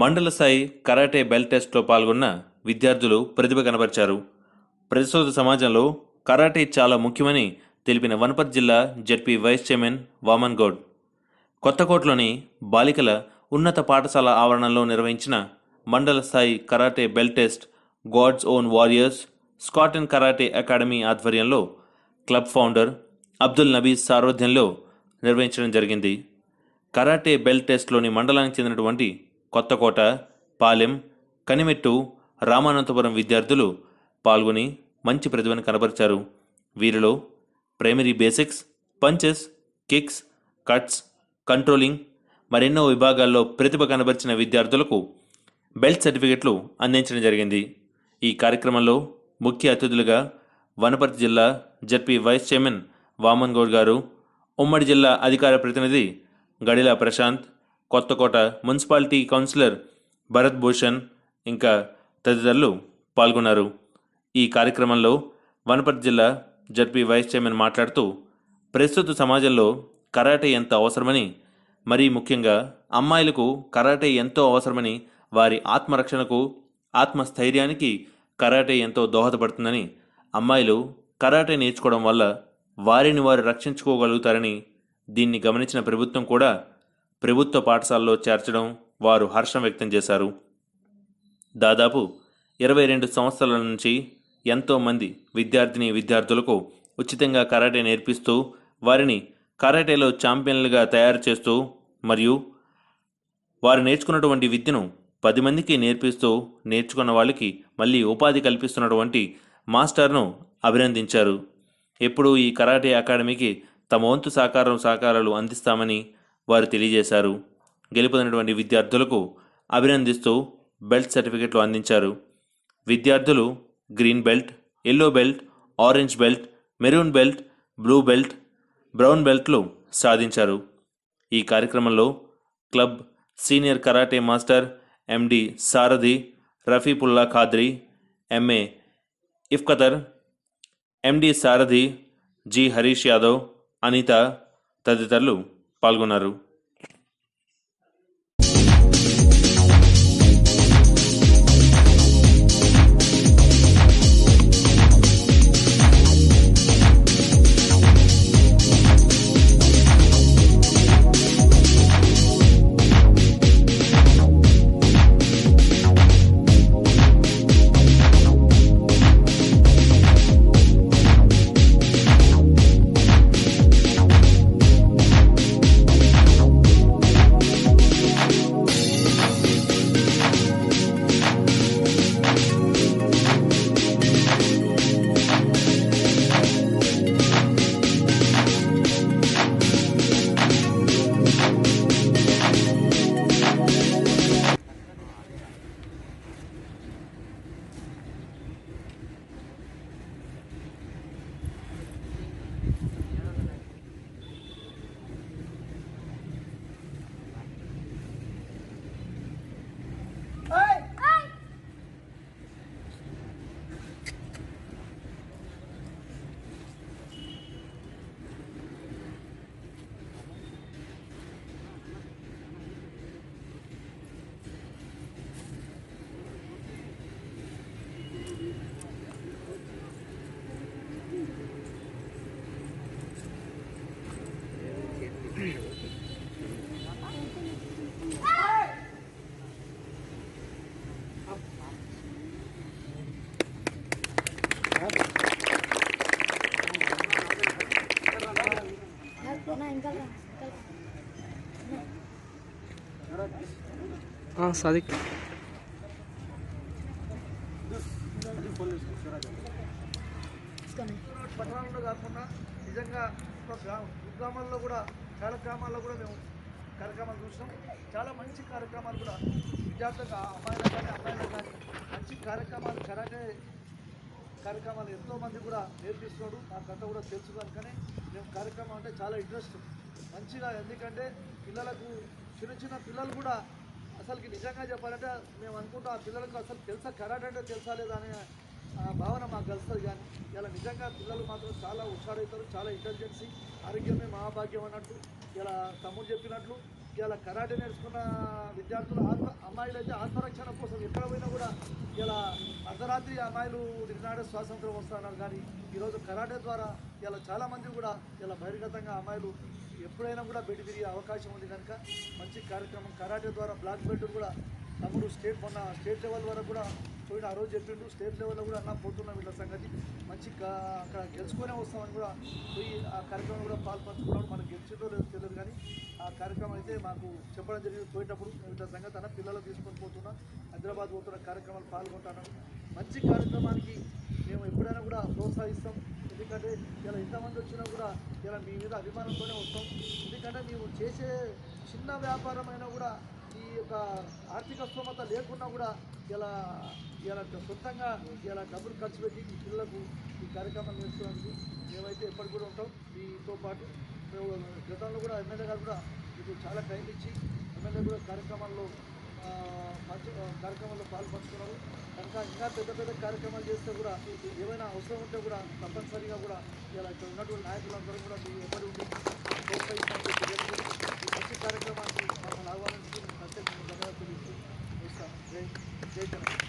మండల స్థాయి karate belt టెస్ట్లో పాల్గొన్న విద్యార్థులు ప్రతిభ కనబరిచారు. ప్రస్తుత సమాజంలో కరాటే చాలా ముఖ్యమని తెలిపిన వనపర్తి జిల్లా ZP vice chairman Vaman Goud కొత్తకోటలోని బాలికల ఉన్నత పాఠశాల ఆవరణలో నిర్వహించిన మండల స్థాయి karate belt test God's own warriors Scott and karate academy ఆధ్వర్యంలో క్లబ్ ఫౌండర్ అబ్దుల్ నబీ సారథ్యంలో నిర్వహించడం జరిగింది. కరాటే బెల్ట్ టెస్ట్లోని మండలానికి చెందినటువంటి కొత్తకోట, పాలెం, కనిమెట్టు, రామానంతపురం విద్యార్థులు పాల్గొని మంచి ప్రతిభను కనబరిచారు. వీరిలో primary basics, punches, kicks, cuts, controlling మరెన్నో విభాగాల్లో ప్రతిభ కనబరిచిన విద్యార్థులకు బెల్ట్ సర్టిఫికెట్లు అందించడం జరిగింది. ఈ కార్యక్రమంలో ముఖ్య అతిథులుగా వనపర్తి జిల్లా ZP vice chairman Vaman Goud గారు, ఉమ్మడి జిల్లా అధికార ప్రతినిధి గడిలా ప్రశాంత్, కొత్తకోట మున్సిపాలిటీ కౌన్సిలర్ భరత్ భూషణ్ ఇంకా తదితరులు పాల్గొన్నారు. ఈ కార్యక్రమంలో వనపర్తి జిల్లా జెడ్పీ వైస్ చైర్మన్ మాట్లాడుతూ ప్రస్తుత సమాజంలో కరాటే ఎంత అవసరమని, మరీ ముఖ్యంగా అమ్మాయిలకు కరాటే ఎంతో అవసరమని, వారి ఆత్మరక్షణకు, ఆత్మస్థైర్యానికి కరాటే ఎంతో దోహదపడుతుందని, అమ్మాయిలు కరాటే నేర్చుకోవడం వల్ల వారిని వారు రక్షించుకోగలుగుతారని, దీన్ని గమనించిన ప్రభుత్వం కూడా ప్రభుత్వ పాఠశాలలో చేర్చడం వారు హర్షం వ్యక్తం చేశారు. దాదాపు 22 సంవత్సరాల నుంచి ఎంతోమంది విద్యార్థులకు ఉచితంగా కరాటే నేర్పిస్తూ వారిని కరాటేలో ఛాంపియన్లుగా తయారు చేస్తూ మరియు వారు నేర్చుకున్నటువంటి విద్యను 10 మందికి నేర్పిస్తూ నేర్చుకున్న వాళ్ళకి మళ్ళీ ఉపాధి కల్పిస్తున్నటువంటి మాస్టర్ను అభినందించారు. ఎప్పుడూ ఈ కరాటే అకాడమీకి తమ వంతు సహకారాలు అందిస్తామని వారు తెలియజేశారు. గెలుపొందినటువంటి విద్యార్థులకు అభినందిస్తూ బెల్ట్ సర్టిఫికెట్లు అందించారు. విద్యార్థులు green belt, yellow belt, orange belt, maroon belt, blue belt, brown బెల్ట్లు సాధించారు. ఈ కార్యక్రమంలో club senior karate master MD Sarathi Rafiulla Khadri, MA Iftikhar, MD Sarathi G Harish Yadav, Anitha తదితరులు పాల్గొన్నారు. సాదిక్ పట్టణాల్లో కాకుండా నిజంగా గ్రామాల్లో కూడా చాలా గ్రామాల్లో కూడా మేము కార్యక్రమాలు చూసినాం. చాలా మంచి కార్యక్రమాలు కూడా విద్యార్థులకు అమ్మాయిలకు కానీ అబ్బాయిలకు కానీ మంచి కార్యక్రమాలు కరాటే కార్యక్రమాలు ఎంతోమంది కూడా నేర్పిస్తున్నాడు. నాకంతా కూడా తెలుసు కనుకనే మేము కార్యక్రమం అంటే చాలా ఇంట్రెస్ట్ మంచిగా. ఎందుకంటే పిల్లలకు చిన్న పిల్లలు కూడా అసలుకి నిజంగా చెప్పాలంటే మేము అనుకుంటాం ఆ పిల్లలకు అసలు తెలుసా కరాటే అంటే తెలుసా లేదా అనే భావన మాకు కలుస్తుంది. కానీ ఇలా నిజంగా పిల్లలు మాత్రం చాలా హుషారవుతారు, చాలా ఇంటెలిజెన్సీ, ఆరోగ్యమే మహాభాగ్యం అన్నట్టు ఇలా తమ్ముడు చెప్పినట్లు ఇలా కరాటే నేర్చుకున్న విద్యార్థులు అమ్మాయిలు అయితే ఆత్మరక్షణ కోసం ఎక్కడ పోయినా కూడా ఇలా అర్ధరాత్రి అమ్మాయిలు నినాడే స్వాతంత్రం వస్తున్నారు. కానీ ఈరోజు కరాటే ద్వారా ఇలా చాలామంది కూడా ఇలా బహిర్గతంగా అమ్మాయిలు ఎప్పుడైనా కూడా బయట తిరిగే అవకాశం ఉంది. కనుక మంచి కార్యక్రమం కరాటే ద్వారా బ్లాక్ బెల్ట్ కూడా తమ్ముడు మొన్న స్టేట్ లెవెల్ వరకు కూడా పోయిన ఆ రోజు చెప్పిండు. స్టేట్ లెవెల్లో కూడా అన్న పోతున్నాం వీళ్ళ సంగతి మంచి అక్కడ గెలుచుకునే వస్తామని కూడా పోయి ఆ కార్యక్రమం కూడా పాల్పంచుకున్నాడు. మనకు గెలిచిందో లేదో తెలియదు, కానీ ఆ కార్యక్రమం అయితే మాకు చెప్పడం జరిగింది. పోయేటప్పుడు వీళ్ళ సంగతి అన్న పిల్లలు తీసుకొని పోతున్నా, హైదరాబాద్ పోతున్న కార్యక్రమాలు పాల్గొంటున్నాను. మంచి కార్యక్రమానికి మేము ఎప్పుడైనా కూడా ప్రోత్సహిస్తాం. ఎందుకంటే ఇలా ఇంతమంది వచ్చినా కూడా ఇలా మీ మీద అభిమానంతోనే వస్తాం. ఎందుకంటే మేము చేసే చిన్న వ్యాపారమైనా కూడా ఈ యొక్క ఆర్థిక స్తోమత లేకున్నా కూడా ఇలా సొంతంగా ఇలా డబ్బులు ఖర్చు పెట్టి ఈ పిల్లలకు ఈ కార్యక్రమాలు నేర్చుకోవడానికి మేమైతే ఎప్పటికి కూడా ఉంటాం. మీతో పాటు మేము గతంలో కూడా ఎమ్మెల్యే గారు కూడా మీకు చాలా టైం ఇచ్చి ఎమ్మెల్యే కూడా కార్యక్రమాల్లో పాల్పంచుకున్నారు. కనుక ఇంకా పెద్ద పెద్ద కార్యక్రమాలు చేస్తే కూడా ఏమైనా అవసరం ఉంటే కూడా తప్పనిసరిగా కూడా ఇలా ఇక్కడ ఉన్నటువంటి నాయకులందరూ కూడా మీ ఎప్పటి ఉండి ప్రోత్సహిస్తాను. మంచి కార్యక్రమానికి మమ్మల్ని ఆహ్వానించి ప్రత్యేకంగా ధన్యవాదాలు తెలుస్తూ వస్తాను. జై జై తెలంగాణ.